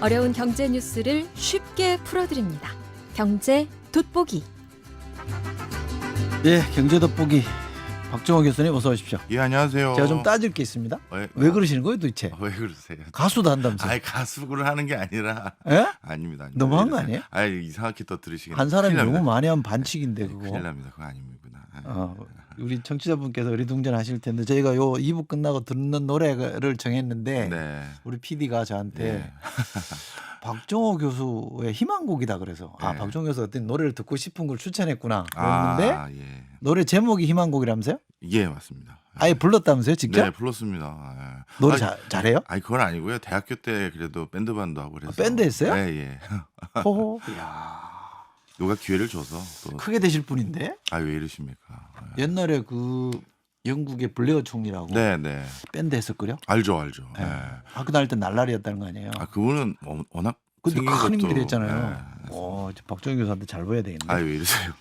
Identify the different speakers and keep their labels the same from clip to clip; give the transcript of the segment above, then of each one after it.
Speaker 1: 어려운 경제 뉴스를 쉽게 풀어드립니다. 경제 돋보기.
Speaker 2: 예, 경제 돋보기 박정호 교수님 어서 오십시오.
Speaker 3: 예, 안녕하세요.
Speaker 2: 제가 좀 따질 게 있습니다.
Speaker 3: 왜,
Speaker 2: 왜 그러시는 거예요 도대체?
Speaker 3: 왜 그러세요?
Speaker 2: 가수도 한다면서요?
Speaker 3: 아니, 가수를 하는 게 아니라.
Speaker 2: 예?
Speaker 3: 아닙니다.
Speaker 2: 너무한 거 아니에요?
Speaker 3: 아니, 이상하게 또 들으시겠네.
Speaker 2: 한 사람이
Speaker 3: 큰일
Speaker 2: 너무
Speaker 3: 납니다.
Speaker 2: 많이 하면 반칙인데 그거.
Speaker 3: 큰일 납니다. 그거 아닙니다.
Speaker 2: 우리 청취자분께서 어리둥절하실 텐데 저희가 요 2부 끝나고 듣는 노래를 정했는데
Speaker 3: 네.
Speaker 2: 우리 PD가 저한테
Speaker 3: 네.
Speaker 2: 박정호 교수의 희망곡이다 그래서
Speaker 3: 네.
Speaker 2: 박정호 교수 어떤 노래를 듣고 싶은 걸 추천했구나 그랬는데
Speaker 3: 아, 예.
Speaker 2: 노래 제목이 희망곡이라면서요?
Speaker 3: 예, 맞습니다.
Speaker 2: 아예 불렀다면서요 직접?
Speaker 3: 네, 불렀습니다. 예.
Speaker 2: 노래
Speaker 3: 아니,
Speaker 2: 잘해요?
Speaker 3: 아니, 그건 아니고요. 대학교 때 그래도 밴드반도 하고 그래서.
Speaker 2: 밴드 했어요?
Speaker 3: 네, 예.
Speaker 2: 호호. 이야.
Speaker 3: 누가 기회를 줘서 또.
Speaker 2: 크게 되실 분인데
Speaker 3: 아, 왜 이러십니까?
Speaker 2: 옛날에 그 영국의 블레어 총리라고
Speaker 3: 네, 네.
Speaker 2: 밴드 했었거려?
Speaker 3: 알죠, 알죠.
Speaker 2: 네.
Speaker 3: 예.
Speaker 2: 학교 다닐 때 날라리였다는 거 아니에요?
Speaker 3: 아, 그분은 워낙
Speaker 2: 근데
Speaker 3: 생긴
Speaker 2: 큰 힘들이
Speaker 3: 것도-
Speaker 2: 했잖아요.
Speaker 3: 예.
Speaker 2: 박정희 교수한테 잘 보여야 되겠네.
Speaker 3: 아, 왜 이러세요?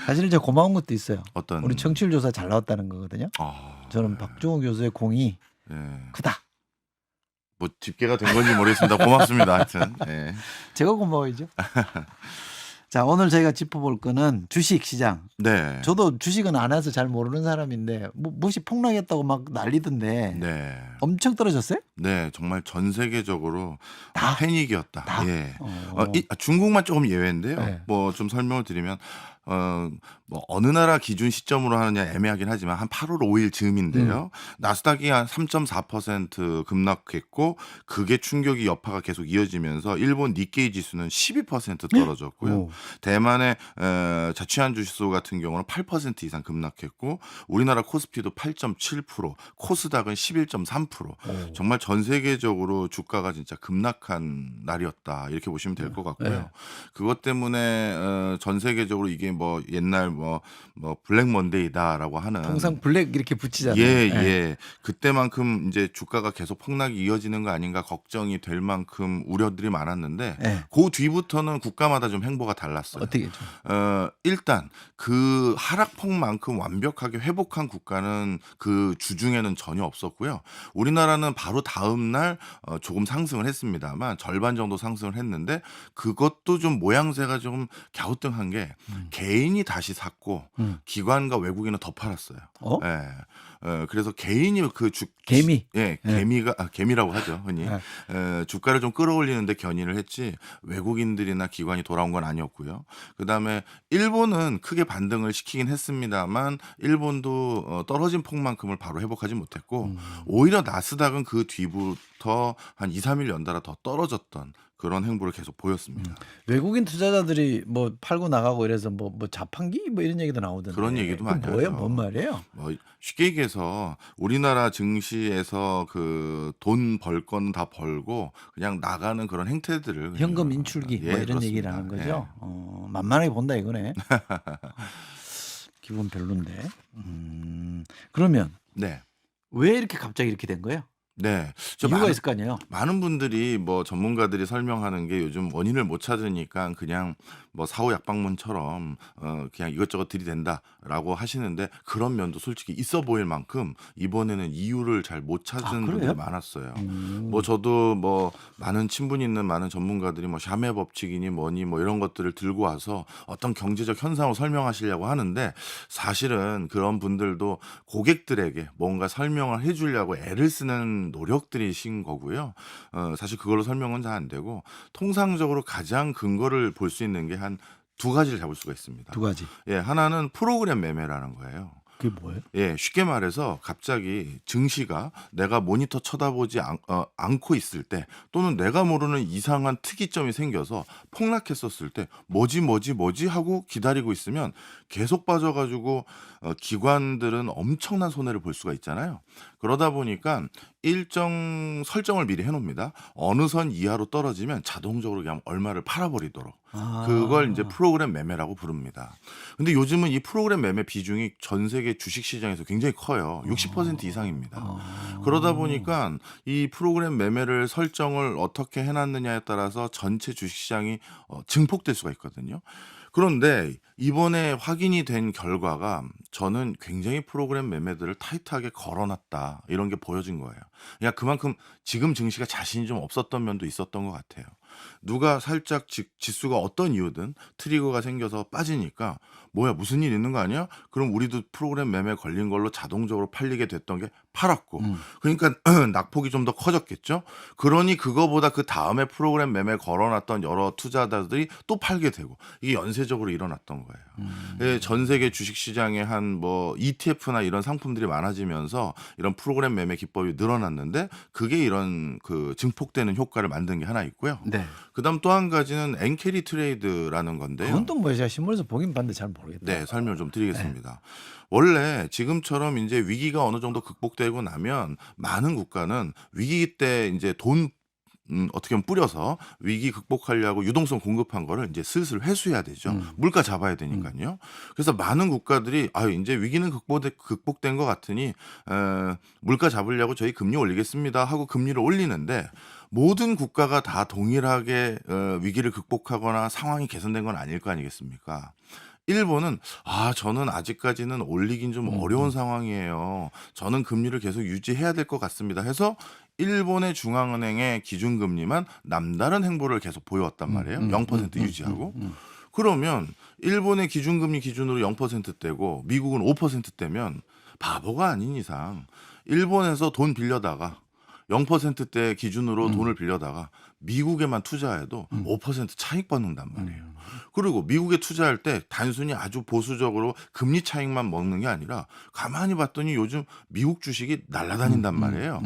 Speaker 2: 사실 이제 고마운 것도 있어요.
Speaker 3: 어떤.
Speaker 2: 우리 청취율 조사 잘 나왔다는 거거든요.
Speaker 3: 아,
Speaker 2: 저는 박정호 교수의 공이
Speaker 3: 예.
Speaker 2: 크다.
Speaker 3: 뭐 집계가 된 건지 모르겠습니다. 고맙습니다. 하여튼. 예.
Speaker 2: 제가 고마워야죠. 자, 오늘 저희가 짚어볼 거는 주식 시장.
Speaker 3: 네.
Speaker 2: 저도 주식은 안 해서 잘 모르는 사람인데 무시 폭락했다고 막 난리던데
Speaker 3: 네.
Speaker 2: 엄청 떨어졌어요?
Speaker 3: 네, 정말 전 세계적으로
Speaker 2: 다?
Speaker 3: 패닉이었다.
Speaker 2: 다?
Speaker 3: 예.
Speaker 2: 어.
Speaker 3: 중국만 조금 예외인데요.
Speaker 2: 네.
Speaker 3: 뭐 좀 설명을 드리면 뭐 어느 나라 기준 시점으로 하느냐 애매하긴 하지만 한 8월 5일 즈음인데요. 나스닥이 한 3.4% 급락했고 그게 충격이 여파가 계속 이어지면서 일본 니케이 지수는 12% 떨어졌고요.
Speaker 2: 오.
Speaker 3: 대만의 자취한 주식수 같은 경우는 8% 이상 급락했고 우리나라 코스피도 8.7%, 코스닥은 11.3%.
Speaker 2: 오.
Speaker 3: 정말 전 세계적으로 주가가 진짜 급락한 날이었다 이렇게 보시면 될 것 같고요.
Speaker 2: 네.
Speaker 3: 그것 때문에 전 세계적으로 이게 뭐 옛날 뭐 블랙 먼데이다라고 하는
Speaker 2: 통상 블랙 이렇게 붙이잖아요.
Speaker 3: 예,
Speaker 2: 네.
Speaker 3: 예. 그때만큼 이제 주가가 계속 폭락이 이어지는 거 아닌가 걱정이 될 만큼 우려들이 많았는데
Speaker 2: 네.
Speaker 3: 그 뒤부터는 국가마다 좀 행보가 달랐어요.
Speaker 2: 어떻게 좀.
Speaker 3: 일단 그 하락폭만큼 완벽하게 회복한 국가는 그 주중에는 전혀 없었고요. 우리나라는 바로 다음 날 조금 상승을 했습니다만 절반 정도 상승을 했는데 그것도 좀 모양새가 좀 갸우뚱한 게 개인이 다시 샀고 기관과 외국인은 더 팔았어요.
Speaker 2: 어?
Speaker 3: 예. 그래서 개인이
Speaker 2: 개미.
Speaker 3: 예,
Speaker 2: 예.
Speaker 3: 개미라고 하죠, 흔히.
Speaker 2: 예.
Speaker 3: 주가를 좀 끌어올리는데 견인을 했지 외국인들이나 기관이 돌아온 건 아니었고요. 그다음에 일본은 크게 반등을 시키긴 했습니다만 일본도 떨어진 폭만큼을 바로 회복하지 못했고 오히려 나스닥은 그 뒤부터 한 2, 3일 연달아 더 떨어졌던 그런 행보를 계속 보였습니다.
Speaker 2: 외국인 투자자들이 뭐 팔고 나가고 이래서 뭐 자판기 뭐 이런 얘기도 나오던데.
Speaker 3: 그런 얘기도 많이
Speaker 2: 뭐예요?
Speaker 3: 하죠.
Speaker 2: 뭔 말이에요?
Speaker 3: 뭐 쉽게 얘기해서 우리나라 증시에서 그 돈 벌 건 다 벌고 그냥 나가는 그런 행태들을
Speaker 2: 현금 인출기
Speaker 3: 예,
Speaker 2: 뭐 이런
Speaker 3: 그렇습니다.
Speaker 2: 얘기를 하는
Speaker 3: 예.
Speaker 2: 거죠. 만만하게 본다 이거네. 기분 별론데. 그러면
Speaker 3: 네.
Speaker 2: 왜 이렇게 갑자기 이렇게 된 거예요?
Speaker 3: 네.
Speaker 2: 이유가 있을 거 아니에요.
Speaker 3: 많은 분들이 뭐 전문가들이 설명하는 게 요즘 원인을 못 찾으니까 그냥 뭐 사후 약방문처럼 그냥 이것저것 들이댄다라고 하시는데 그런 면도 솔직히 있어 보일 만큼 이번에는 이유를 잘 못 찾은
Speaker 2: 그래요?
Speaker 3: 분들이 많았어요.
Speaker 2: 음.
Speaker 3: 뭐 저도 뭐 많은 친분 있는 많은 전문가들이 뭐 샤메 법칙이니 뭐니 뭐 이런 것들을 들고 와서 어떤 경제적 현상을 설명하시려고 하는데 사실은 그런 분들도 고객들에게 뭔가 설명을 해주려고 애를 쓰는 노력들이신 거고요. 사실 그걸로 설명은 잘 안 되고 통상적으로 가장 근거를 볼 수 있는 게 한 두 가지를 잡을 수가 있습니다.
Speaker 2: 두 가지.
Speaker 3: 예, 하나는 프로그램 매매라는 거예요.
Speaker 2: 그게 뭐예요?
Speaker 3: 예, 쉽게 말해서 갑자기 증시가 내가 모니터 쳐다보지 않고 있을 때 또는 내가 모르는 이상한 특이점이 생겨서 폭락했었을 때 뭐지 하고 기다리고 있으면 계속 빠져가지고 기관들은 엄청난 손해를 볼 수가 있잖아요. 그러다 보니까 일정 설정을 미리 해놓습니다. 어느 선 이하로 떨어지면 자동적으로 그냥 얼마를 팔아버리도록. 그걸 이제 프로그램 매매라고 부릅니다. 근데 요즘은 이 프로그램 매매 비중이 전 세계 주식 시장에서 굉장히 커요. 60% 이상입니다. 그러다 보니까 이 프로그램 매매를 설정을 어떻게 해놨느냐에 따라서 전체 주식 시장이 증폭될 수가 있거든요. 그런데 이번에 확인이 된 결과가 저는 굉장히 프로그램 매매들을 타이트하게 걸어놨다 이런 게 보여진 거예요. 그냥 그만큼 지금 증시가 자신이 좀 없었던 면도 있었던 것 같아요. 누가 살짝 지수가 어떤 이유든 트리거가 생겨서 빠지니까 뭐야 무슨 일 있는 거 아니야? 그럼 우리도 프로그램 매매 걸린 걸로 자동적으로 팔리게 됐던 게 팔았고 그러니까 낙폭이 좀 더 커졌겠죠. 그러니 그거보다 그 다음에 프로그램 매매 걸어놨던 여러 투자자들이 또 팔게 되고 이게 연쇄적으로 일어났던 거예요. 예, 전 세계 주식시장에 한 뭐 ETF나 이런 상품들이 많아지면서 이런 프로그램 매매 기법이 늘어났는데 그게 이런 그 증폭되는 효과를 만든 게 하나 있고요.
Speaker 2: 네.
Speaker 3: 그다음 또 한 가지는 엔캐리 트레이드라는 건데요.
Speaker 2: 그건 또 뭐예요? 제가 신문에서 보긴 봤는데 잘 모르겠다.
Speaker 3: 네, 설명을 좀 드리겠습니다. 원래 지금처럼 이제 위기가 어느 정도 극복되고 나면 많은 국가는 위기 때 이제 돈 어떻게 보면 뿌려서 위기 극복하려고 유동성 공급한 거를 이제 슬슬 회수해야 되죠. 물가 잡아야 되니까요. 그래서 많은 국가들이 이제 위기는 극복된 것 같으니 물가 잡으려고 저희 금리 올리겠습니다 하고 금리를 올리는데 모든 국가가 다 동일하게 위기를 극복하거나 상황이 개선된 건 아닐 거 아니겠습니까? 일본은 저는 아직까지는 올리긴 좀 어려운 상황이에요. 저는 금리를 계속 유지해야 될 것 같습니다. 해서 일본의 중앙은행의 기준금리만 남다른 행보를 계속 보여왔단 말이에요. 0% 유지하고. 그러면 일본의 기준금리 기준으로 0%대고 미국은 5%대면 바보가 아닌 이상 일본에서 돈 빌려다가 0%대 기준으로 돈을 빌려다가 미국에만 투자해도 5% 차익 받는단 말이에요. 그리고 미국에 투자할 때 단순히 아주 보수적으로 금리 차익만 먹는 게 아니라 가만히 봤더니 요즘 미국 주식이 날아다닌단 말이에요.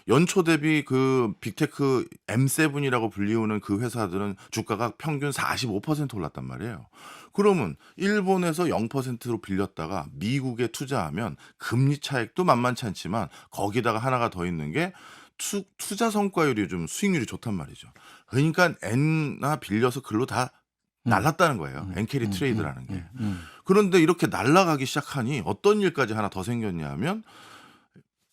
Speaker 3: 연초 대비 그 빅테크 M7이라고 불리우는 그 회사들은 주가가 평균 45% 올랐단 말이에요. 그러면 일본에서 0%로 빌렸다가 미국에 투자하면 금리 차익도 만만치 않지만 거기다가 하나가 더 있는 게 투자 성과율이 좀 수익률이 좋단 말이죠. 그러니까 엔나 빌려서 글로 다 날랐다는 거예요. 엔캐리 트레이드라는 게. 그런데 이렇게 날아가기 시작하니 어떤 일까지 하나 더 생겼냐면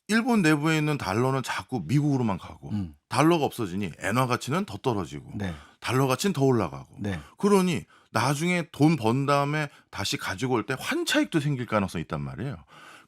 Speaker 3: 일본 내부에 있는 달러는 자꾸 미국으로만 가고 달러가 없어지니 엔화 가치는 더 떨어지고
Speaker 2: 네.
Speaker 3: 달러 가치는 더 올라가고
Speaker 2: 네.
Speaker 3: 그러니 나중에 돈 번 다음에 다시 가지고 올 때 환차익도 생길 가능성이 있단 말이에요.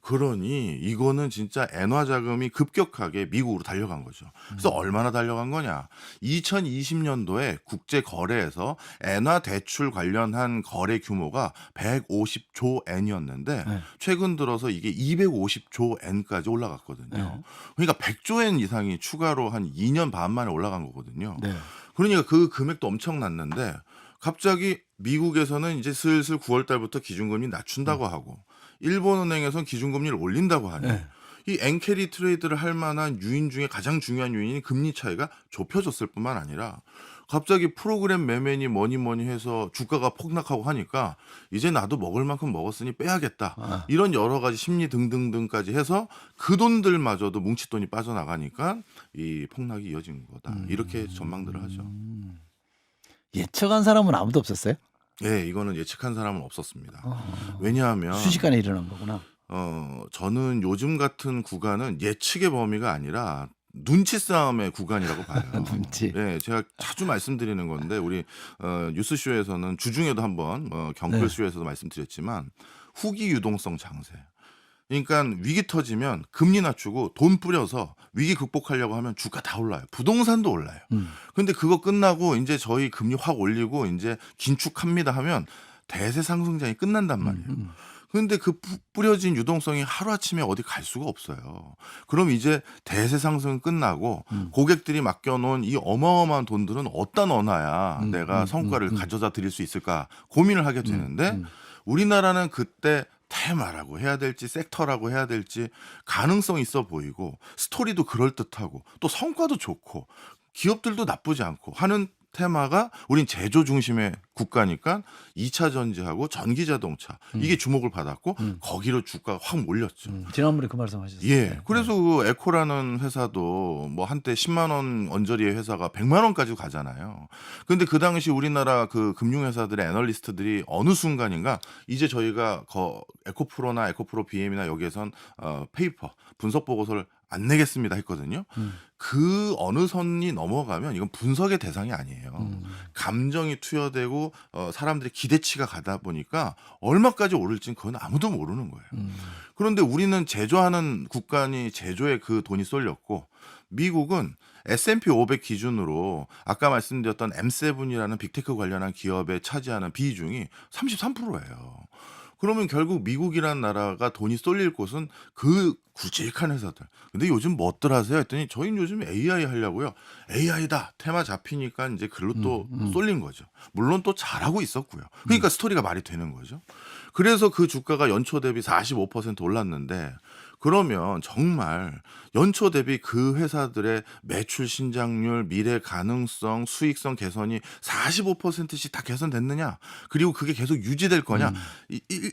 Speaker 3: 그러니 이거는 진짜 엔화 자금이 급격하게 미국으로 달려간 거죠. 그래서 얼마나 달려간 거냐? 2020년도에 국제 거래에서 엔화 대출 관련한 거래 규모가 150조 엔이었는데
Speaker 2: 네.
Speaker 3: 최근 들어서 이게 250조 엔까지 올라갔거든요.
Speaker 2: 네.
Speaker 3: 그러니까 100조 엔 이상이 추가로 한 2년 반 만에 올라간 거거든요.
Speaker 2: 네.
Speaker 3: 그러니까 그 금액도 엄청났는데 갑자기 미국에서는 이제 슬슬 9월 달부터 기준금리 낮춘다고 하고 일본은행에서는 기준금리를 올린다고 하니
Speaker 2: 네.
Speaker 3: 이 엔캐리 트레이드를 할 만한 요인 중에 가장 중요한 요인이 금리 차이가 좁혀졌을 뿐만 아니라 갑자기 프로그램 매매니 뭐니 해서 주가가 폭락하고 하니까 이제 나도 먹을 만큼 먹었으니 빼야겠다. 이런 여러 가지 심리 등등등까지 해서 그 돈들마저도 뭉칫돈이 빠져나가니까 이 폭락이 이어진 거다. 이렇게 전망들을 하죠.
Speaker 2: 예측한 사람은 아무도 없었어요?
Speaker 3: 예, 이거는 예측한 사람은 없었습니다. 왜냐하면
Speaker 2: 순식간에 일어난 거구나.
Speaker 3: 저는 요즘 같은 구간은 예측의 범위가 아니라 눈치 싸움의 구간이라고 봐요.
Speaker 2: 눈치.
Speaker 3: 예, 제가 자주 말씀드리는 건데 우리 뉴스쇼에서는 주중에도 한번 경클쇼에서도 말씀드렸지만 후기 유동성 장세. 그러니까 위기 터지면 금리 낮추고 돈 뿌려서 위기 극복하려고 하면 주가 다 올라요. 부동산도 올라요. 근데 그거 끝나고 이제 저희 금리 확 올리고 이제 긴축합니다 하면 대세 상승장이 끝난단 말이에요. 근데 그 뿌려진 유동성이 하루아침에 어디 갈 수가 없어요. 그럼 이제 대세 상승은 끝나고 고객들이 맡겨놓은 이 어마어마한 돈들은 어디다 넣어놔야 내가 성과를 가져다 드릴 수 있을까 고민을 하게 되는데 우리나라는 그때 테마라고 해야 될지 섹터라고 해야 될지 가능성 있어 보이고 스토리도 그럴듯하고 또 성과도 좋고 기업들도 나쁘지 않고 하는 테마가 우린 제조 중심의 국가니까 2차 전지하고 전기 자동차 이게 주목을 받았고 거기로 주가가 확 몰렸죠.
Speaker 2: 지난번에 그 말씀하셨어요.
Speaker 3: 예. 그래서 그 에코라는 회사도 뭐 한때 10만 원 언저리의 회사가 100만 원까지 가잖아요. 근데 그 당시 우리나라 그 금융회사들의 애널리스트들이 어느 순간인가 이제 저희가 에코프로나 에코프로 BM이나 여기에선 페이퍼 분석 보고서를 안 내겠습니다 했거든요. 그 어느 선이 넘어가면 이건 분석의 대상이 아니에요. 감정이 투여되고 사람들의 기대치가 가다 보니까 얼마까지 오를지는 그건 아무도 모르는 거예요. 그런데 우리는 제조하는 국가니 제조에 그 돈이 쏠렸고 미국은 S&P 500 기준으로 아까 말씀드렸던 M7이라는 빅테크 관련한 기업에 차지하는 비중이 33%예요. 그러면 결국 미국이라는 나라가 돈이 쏠릴 곳은 그 굵직한 회사들. 근데 요즘 뭐들 하세요? 했더니 저희는 요즘 AI 하려고요. AI다. 테마 잡히니까 이제 글로 또 쏠린 거죠. 물론 또 잘하고 있었고요. 그러니까 스토리가 말이 되는 거죠. 그래서 그 주가가 연초 대비 45% 올랐는데 그러면 정말 연초 대비 그 회사들의 매출 신장률, 미래 가능성, 수익성 개선이 45%씩 다 개선됐느냐? 그리고 그게 계속 유지될 거냐?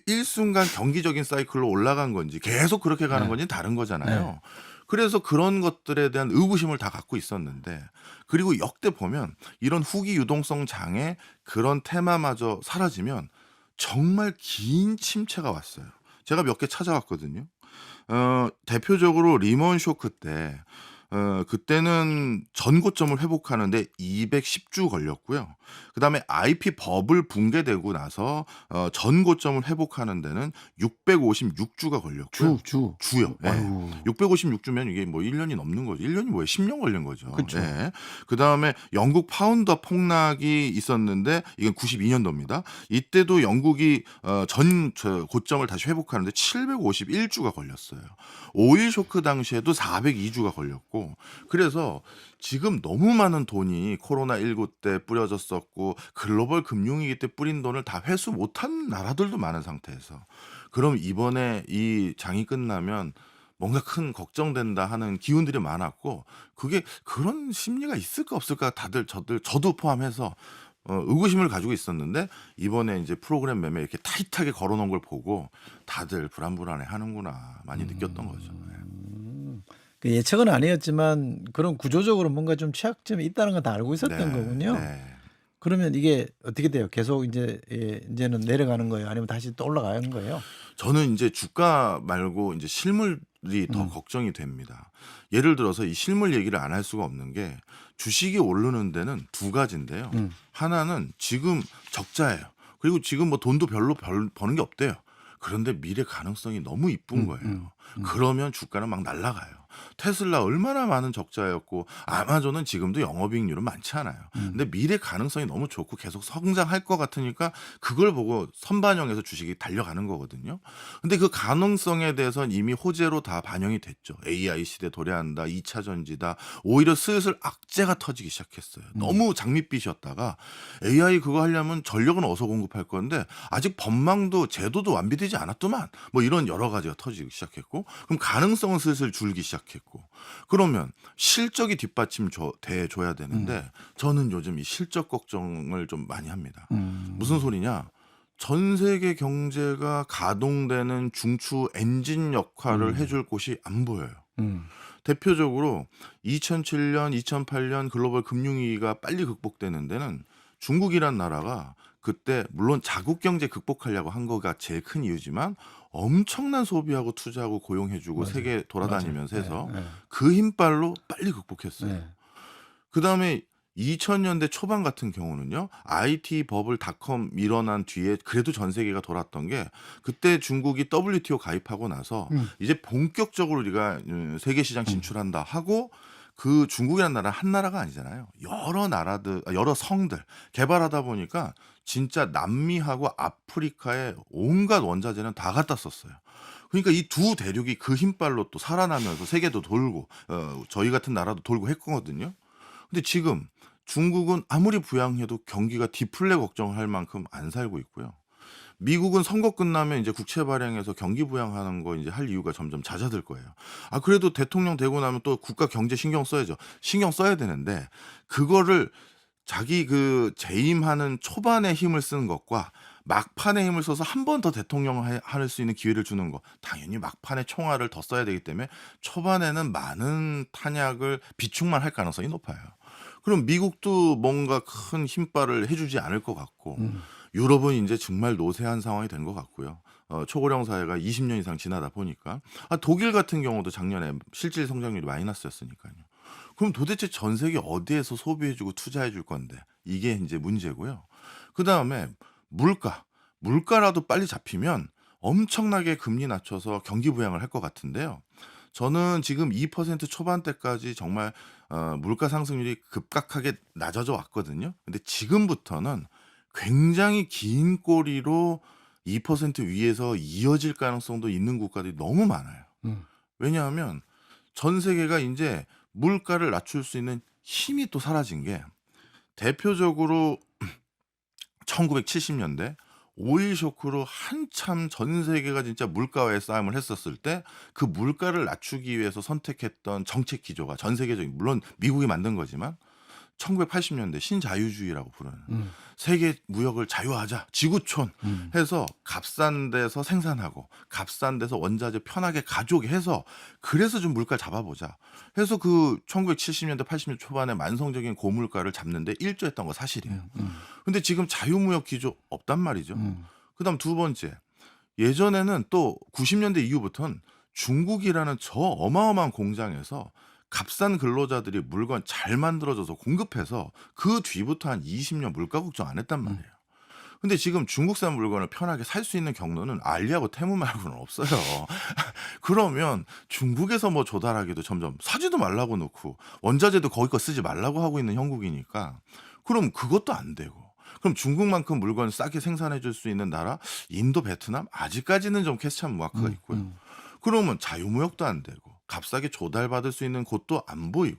Speaker 3: 일순간 경기적인 사이클로 올라간 건지 계속 그렇게 가는
Speaker 2: 네.
Speaker 3: 건지 다른 거잖아요.
Speaker 2: 네.
Speaker 3: 그래서 그런 것들에 대한 의구심을 다 갖고 있었는데 그리고 역대 보면 이런 후기 유동성 장애 그런 테마마저 사라지면 정말 긴 침체가 왔어요. 제가 몇 개 찾아왔거든요. 대표적으로 리먼 쇼크 때 그때는 전고점을 회복하는데 210주 걸렸고요. 그다음에 IP 버블 붕괴되고 나서 전고점을 회복하는 데는 656주가 걸렸고요. 주요. 예.
Speaker 2: 아이고.
Speaker 3: 656주면 이게 뭐 1년이 넘는 거죠. 1년이 뭐예요? 10년 걸린 거죠.
Speaker 2: 그쵸.
Speaker 3: 예. 그다음에 영국 파운더 폭락이 있었는데 이건 92년도입니다. 이때도 영국이 저 고점을 다시 회복하는데 751주가 걸렸어요. 오일 쇼크 당시에도 402주가 걸렸고 그래서 지금 너무 많은 돈이 코로나19 때 뿌려졌었고 글로벌 금융위기 때 뿌린 돈을 다 회수 못한 나라들도 많은 상태에서 그럼 이번에 이 장이 끝나면 뭔가 큰 걱정된다 하는 기운들이 많았고 그게 그런 심리가 있을까 없을까 다들 저도 포함해서 의구심을 가지고 있었는데 이번에 이제 프로그램 매매 이렇게 타이트하게 걸어놓은 걸 보고 다들 불안불안해 하는구나 많이 느꼈던 거죠. 네.
Speaker 2: 그 예측은 아니었지만 그런 구조적으로 뭔가 좀 취약점이 있다는 건 다 알고 있었던 거군요.
Speaker 3: 네.
Speaker 2: 그러면 이게 어떻게 돼요? 계속 이제는 내려가는 거예요? 아니면 다시 또 올라가는 거예요?
Speaker 3: 저는 이제 주가 말고 이제 실물이 더 걱정이 됩니다. 예를 들어서 이 실물 얘기를 안 할 수가 없는 게 주식이 오르는 데는 두 가지인데요. 하나는 지금 적자예요. 그리고 지금 뭐 돈도 별로 버는 게 없대요. 그런데 미래 가능성이 너무 이쁜 거예요. 그러면 주가는 막 날아가요. 테슬라 얼마나 많은 적자였고 아마존은 지금도 영업이익률은 많지 않아요. 근데 미래 가능성이 너무 좋고 계속 성장할 것 같으니까 그걸 보고 선반영해서 주식이 달려가는 거거든요. 근데 그 가능성에 대해서는 이미 호재로 다 반영이 됐죠. AI 시대 도래한다. 2차 전지다. 오히려 슬슬 악재가 터지기 시작했어요. 너무 장밋빛이었다가 AI 그거 하려면 전력은 어디서 공급할 건데 아직 법망도 제도도 완비되지 않았더만 뭐 이런 여러 가지가 터지기 시작했고 그럼 가능성은 슬슬 줄기 시작했고 그러면 실적이 뒷받침 돼줘야 되는데 저는 요즘 이 실적 걱정을 좀 많이 합니다. 무슨 소리냐? 전 세계 경제가 가동되는 중추 엔진 역할을 해줄 곳이 안 보여요. 대표적으로 2007년, 2008년 글로벌 금융위기가 빨리 극복되는 데는 중국이란 나라가 그때 물론 자국 경제 극복하려고 한 거가 제일 큰 이유지만 엄청난 소비하고 투자하고 고용해주고
Speaker 2: 맞아요.
Speaker 3: 세계 돌아다니면서
Speaker 2: 맞아요.
Speaker 3: 해서
Speaker 2: 네.
Speaker 3: 그 힘빨로 빨리 극복했어요.
Speaker 2: 네.
Speaker 3: 그다음에 2000년대 초반 같은 경우는요. IT 버블 닷컴 일어난 뒤에 그래도 전 세계가 돌았던 게 그때 중국이 WTO 가입하고 나서 이제 본격적으로 우리가 세계 시장 진출한다 하고 그 중국이라는 나라 한 나라가 아니잖아요. 여러 나라들, 여러 성들 개발하다 보니까 진짜 남미하고 아프리카의 온갖 원자재는 다 갖다 썼어요. 그러니까 이 두 대륙이 그 힘빨로 또 살아나면서 세계도 돌고 저희 같은 나라도 돌고 했거든요. 근데 지금 중국은 아무리 부양해도 경기가 디플레 걱정할 만큼 안 살고 있고요. 미국은 선거 끝나면 이제 국채 발행해서 경기 부양하는 거 이제 할 이유가 점점 잦아들 거예요. 아 그래도 대통령 되고 나면 또 국가 경제 신경 써야죠. 신경 써야 되는데 그거를 자기 그 재임하는 초반에 힘을 쓰는 것과 막판에 힘을 써서 한 번 더 대통령을 할 수 있는 기회를 주는 거 당연히 막판에 총알을 더 써야 되기 때문에 초반에는 많은 탄약을 비축만 할 가능성이 높아요. 그럼 미국도 뭔가 큰 힘발을 해주지 않을 것 같고 유럽은 이제 정말 노쇠한 상황이 된 것 같고요. 초고령 사회가 20년 이상 지나다 보니까 독일 같은 경우도 작년에 실질 성장률이 마이너스였으니까요. 그럼 도대체 전 세계 어디에서 소비해주고 투자해줄 건데 이게 이제 문제고요. 그 다음에 물가라도 빨리 잡히면 엄청나게 금리 낮춰서 경기 부양을 할 것 같은데요. 저는 지금 2% 초반대까지 정말 물가 상승률이 급격하게 낮아져 왔거든요. 근데 지금부터는 굉장히 긴 꼬리로 2% 위에서 이어질 가능성도 있는 국가들이 너무 많아요.
Speaker 2: 음.
Speaker 3: 왜냐하면 전 세계가 인제 물가를 낮출 수 있는 힘이 또 사라진 게 대표적으로 1970년대 오일 쇼크로 한참 전 세계가 진짜 물가와의 싸움을 했었을 때 그 물가를 낮추기 위해서 선택했던 정책 기조가 전 세계적인 물론 미국이 만든 거지만 1980년대 신자유주의라고 부르는
Speaker 2: 음.
Speaker 3: 세계 무역을 자유화하자 지구촌
Speaker 2: 음.
Speaker 3: 해서 값싼 데서 생산하고 값싼 데서 원자재 편하게 가져오게 해서 그래서 좀 물가 잡아보자 해서 그 1970년대 80년대 초반에 만성적인 고물가를 잡는데 일조했던 거 사실이에요. 근데 지금 자유무역 기조 없단 말이죠.
Speaker 2: 음.
Speaker 3: 그다음 두 번째 예전에는 또 90년대 이후부터는 중국이라는 저 어마어마한 공장에서 값싼 근로자들이 물건 잘 만들어줘서 공급해서 그 뒤부터 한 20년 물가 걱정 안 했단 말이에요. 근데 지금 중국산 물건을 편하게 살 수 있는 경로는 알리하고 테무 말고는 없어요. 그러면 중국에서 뭐 조달하기도 점점 사지도 말라고 놓고 원자재도 거기 거 쓰지 말라고 하고 있는 형국이니까 그럼 그것도 안 되고 그럼 중국만큼 물건 싸게 생산해 줄 수 있는 나라 인도, 베트남 아직까지는 좀 퀘스천 마크가 있고요. 그러면 자유무역도 안 되고 값싸게 조달받을 수 있는 곳도 안 보이고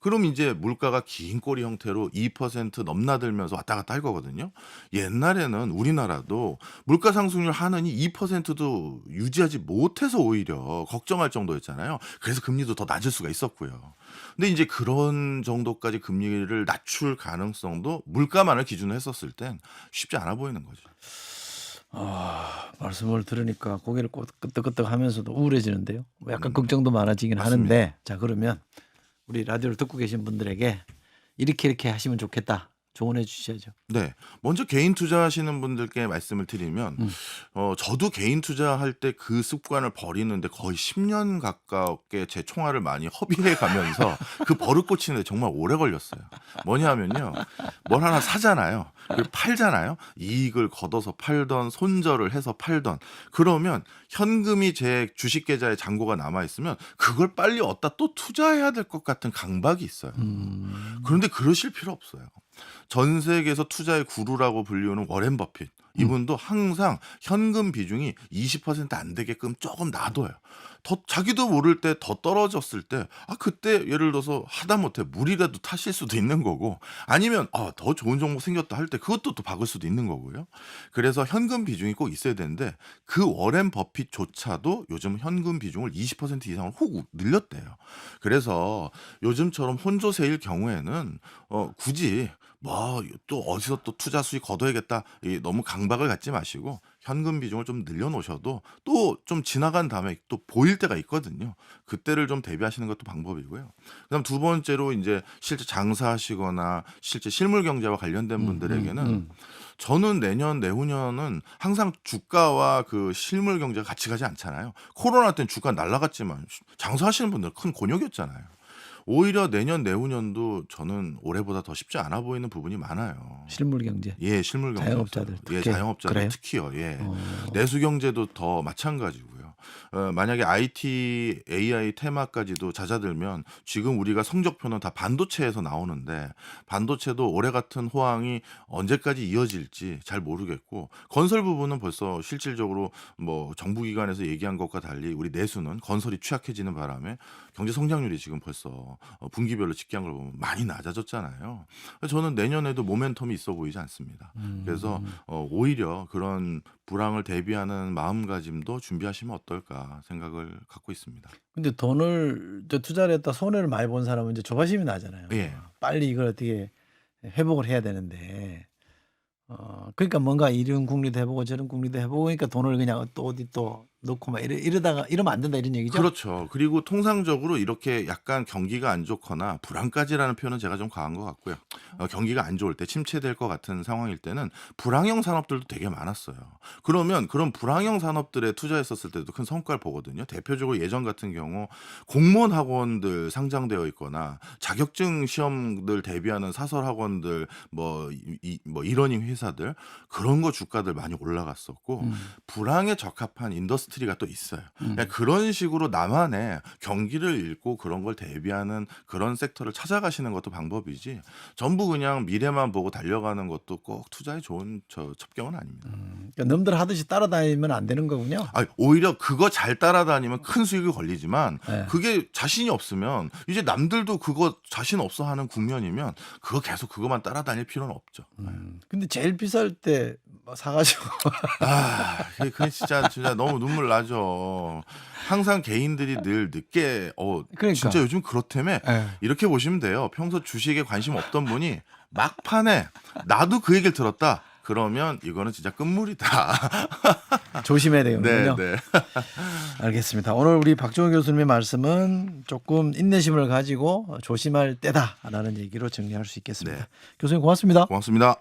Speaker 3: 그럼 이제 물가가 긴 꼬리 형태로 2% 넘나들면서 왔다 갔다 할 거거든요. 옛날에는 우리나라도 물가 상승률 하느니 2%도 유지하지 못해서 오히려 걱정할 정도였잖아요. 그래서 금리도 더 낮을 수가 있었고요. 근데 이제 그런 정도까지 금리를 낮출 가능성도 물가만을 기준으로 했었을 땐 쉽지 않아 보이는 거죠.
Speaker 2: 말씀을 들으니까 고개를 끄덕끄덕 하면서도 우울해지는데요. 뭐 약간 걱정도 많아지긴
Speaker 3: 맞습니다.
Speaker 2: 하는데 자 그러면 우리 라디오를 듣고 계신 분들에게 이렇게 하시면 좋겠다 조언해 주셔야죠.
Speaker 3: 네. 먼저 개인 투자하시는 분들께 말씀을 드리면 저도 개인 투자할 때 그 습관을 버리는데 거의 10년 가깝게 제 총알을 많이 허비해 가면서 그 버릇 고치는 데 정말 오래 걸렸어요. 뭐냐면요. 뭘 하나 사잖아요. 그리고 팔잖아요. 이익을 걷어서 팔던 손절을 해서 팔던 그러면 현금이 제 주식 계좌에 잔고가 남아 있으면 그걸 빨리 얻다 또 투자해야 될 것 같은 강박이 있어요. 그런데 그러실 필요 없어요. 전 세계에서 투자의 구루라고 불리우는 워렌 버핏 이분도 항상 현금 비중이 20%안 되게끔 조금 놔둬요. 더 자기도 모를 때 더 떨어졌을 때 그때 예를 들어서 하다못해 물이라도 타실 수도 있는 거고 아니면 더 좋은 종목 생겼다 할 때 그것도 또 박을 수도 있는 거고요. 그래서 현금 비중이 꼭 있어야 되는데 그 워렌 버핏조차도 요즘 현금 비중을 20% 이상으로 훅 늘렸대요. 그래서 요즘처럼 혼조세일 경우에는 굳이 뭐 또 어디서 또 투자 수익 거둬야겠다 너무 강박을 갖지 마시고 현금 비중을 좀 늘려놓으셔도 또 좀 지나간 다음에 또 보일 때가 있거든요. 그때를 좀 대비하시는 것도 방법이고요. 그다음 두 번째로 이제 실제 장사하시거나 실제 실물 경제와 관련된 분들에게는 저는 내년 내후년은 항상 주가와 그 실물 경제가 같이 가지 않잖아요. 코로나 때는 주가 날라갔지만 장사하시는 분들은 큰 곤욕이었잖아요. 오히려 내년 내후년도 저는 올해보다 더 쉽지 않아 보이는 부분이 많아요.
Speaker 2: 실물 경제.
Speaker 3: 예, 실물 경제.
Speaker 2: 자영업자들
Speaker 3: 예,
Speaker 2: 특히.
Speaker 3: 자영업자들
Speaker 2: 그래요?
Speaker 3: 특히요. 예. 내수 경제도 더 마찬가지고요. 만약에 IT, AI 테마까지도 잦아들면 지금 우리가 성적표는 다 반도체에서 나오는데 반도체도 올해 같은 호황이 언제까지 이어질지 잘 모르겠고 건설 부분은 벌써 실질적으로 뭐 정부기관에서 얘기한 것과 달리 우리 내수는 건설이 취약해지는 바람에 경제 성장률이 지금 벌써 분기별로 집계한 걸 보면 많이 낮아졌잖아요. 저는 내년에도 모멘텀이 있어 보이지 않습니다. 그래서 오히려 그런 불황을 대비하는 마음가짐도 준비하시면 어떨까 생각을 갖고 있습니다.
Speaker 2: 근데 돈을 투자를 했다 손해를 많이 본 사람은 이제 조바심이 나잖아요.
Speaker 3: 예.
Speaker 2: 빨리 이걸 어떻게 회복을 해야 되는데 그러니까 뭔가 이런 국리도 해보고 저런 국리도 해보고 그러니까 돈을 그냥 또 어디 또 놓고 막 이러다가 이러면 안 된다 이런 얘기죠.
Speaker 3: 그렇죠. 그리고 통상적으로 이렇게 약간 경기가 안 좋거나 불황까지라는 표현은 제가 좀 과한 것 같고요. 경기가 안 좋을 때 침체될 것 같은 상황일 때는 불황형 산업들도 되게 많았어요. 그러면 그런 불황형 산업들에 투자했었을 때도 큰 성과를 보거든요. 대표적으로 예전 같은 경우 공무원 학원들 상장되어 있거나 자격증 시험들 대비하는 사설 학원들 뭐 이러닝 회사들 그런 거 주가들 많이 올라갔었고 불황에 적합한 인더스트리가 또 있어요. 그냥 그런 식으로 나만의 경기를 읽고 그런 걸 대비하는 그런 섹터를 찾아가시는 것도 방법이지 전부 그냥 미래만 보고 달려가는 것도 꼭 투자에 좋은 첩경은 아닙니다.
Speaker 2: 그러니까 남들 하듯이 따라다니면 안 되는 거군요.
Speaker 3: 아니, 오히려 그거 잘 따라다니면 큰 수익이 걸리지만
Speaker 2: 네.
Speaker 3: 그게 자신이 없으면 이제 남들도 그거 자신 없어 하는 국면이면 그거 계속 그것만 따라다닐 필요는 없죠.
Speaker 2: 근데 제일 비쌀 때 사가지고
Speaker 3: 아, 그게 진짜 너무 눈물 나죠. 항상 개인들이 늘 늦게
Speaker 2: 그러니까.
Speaker 3: 진짜 요즘 그렇다며
Speaker 2: 예.
Speaker 3: 이렇게 보시면 돼요. 평소 주식에 관심 없던 분이 막판에 나도 그 얘기를 들었다. 그러면 이거는 진짜 끝물이다.
Speaker 2: 조심해야
Speaker 3: 네,
Speaker 2: 되겠군요.
Speaker 3: 네.
Speaker 2: 알겠습니다. 오늘 우리 박종호 교수님의 말씀은 조금 인내심을 가지고 조심할 때다라는 얘기로 정리할 수 있겠습니다.
Speaker 3: 네.
Speaker 2: 교수님 고맙습니다.
Speaker 3: 고맙습니다.